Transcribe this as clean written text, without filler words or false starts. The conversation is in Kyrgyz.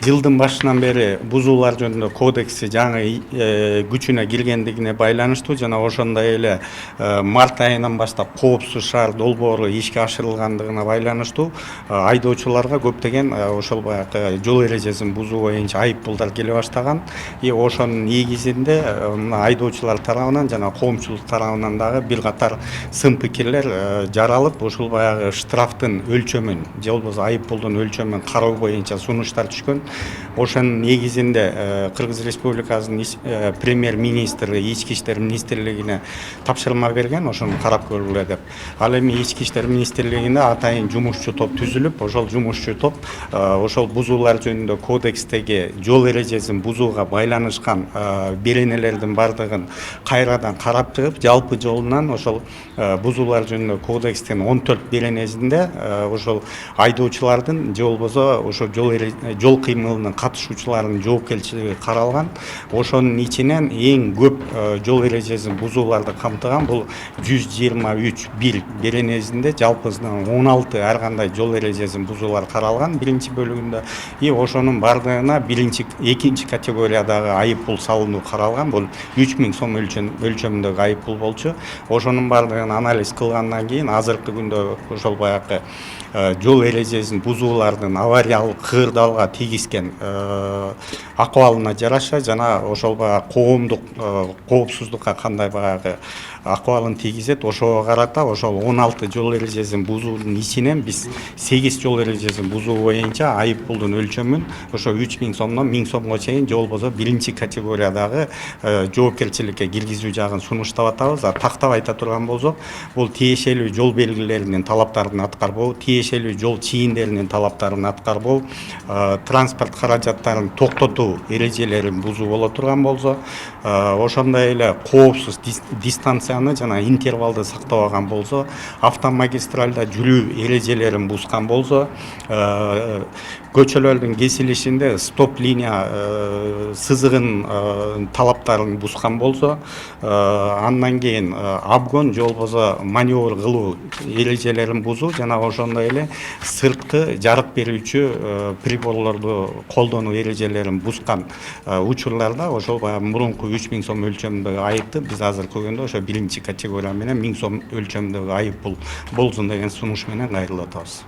Жылдын башынан бери бузуулар жөнүндө кодекси жаңы күчүнө киргендигине байланыштуу жана ошондой эле март айынан баштап коопсуз шаар долбоору ишке ашырылгандыгына байланыштуу айдоочуларга көптөгөн ошол баягы жол эрежесин бузуу боюнча айып пулдар келе баштаган. Ошонун негизинде мына айдоочулар тарабынан жана коомчулук тарабынан дагы бир катар сын пикирлер жаралып, ушул баягы штрафтын өлчөмүн же болбосо айып пулдун өлчөмүн кароо боюнча сунуштар түшкөн. Ошонун негизинде Кыргыз Республикасынын премьер-министри Ички иштер министрлигине тапшырма берген, ошону карап көргүлө деп. Ал эми Ички иштер министрлигинде атайын жумушчу топ түзүлүп, ошол жумушчу топ ошол бузуулар жөнүндө кодекстеги жол эрежесин бузууга байланышкан беренелердин бардыгын кайрадан карап чыгып, жалпы жолунан ошол бузуулар жөнүндө кодекстин 14 беренесинде ошол айдоочулардын же болбосо ошол жол кыймылынын катышуучуларынын жоопкерчилиги каралган. Ошонун ичинен эң көп жол эрежесин бузууларды камтыган бул 123 беренесинде жалпысынан 16 ар кандай жол эрежесин бузуулар каралган биринчи бөлүгүндө. Ошонун бардыгына экинчи категориядагы айып пул салынуу каралган. Бул 3000 сом өлчөмүндөгү айып пул болчу. Ошонун бардыгын анализ кылгандан кийин азыркы күндө ошол баягы жол эрежесин бузуулардын авариялык кырдаалга тийгизген акыбалына жараша жана ошол баягы коомдук коопсуздукка кандай баягы акыбалын тийгизет, ошого карата ошол 16 жол эрежесин бузуунун ичинен биз 8 жол эрежесин бузуу боюнча айып пулдун өлчөмүн ошо 3000 сомдон 1000 сомго чейин же болбосо биринчи категориядагы жоопкерчиликке киргизүү жагын сунуштап атабыз. Тактап айта турган болсок, бул тиешелүү жол белгилеринин талаптарын аткарбоо, тиешелүү жол чийиндеринин талаптарын аткарбоо, транспорт каражаттарын токтотуу эрежелерин бузуу боло турган болсо, ошондой эле коопсуз дистанцияны жана интервалды сактабаган болсо, автомагистралда жүрүү эрежелерин бузган болсо, көчөлөрдүн кесилишинде стоп линия сызыгын талаптарын бузган болсо, андан кийин обгон же болбосо маневр кылуу эрежелерин бузуу жана ошондой эле сырткы жарык берүүчү приборлорду колдонуу эрежелерин бузган учурларда ошол баягы мурунку 3000 сом өлчөмүндөгү айыпты биз азыркы күндө ошо биринчи категория менен 1000 сом өлчөмүндөгү айып пул болсун деген сунуш менен кайрылып атабыз.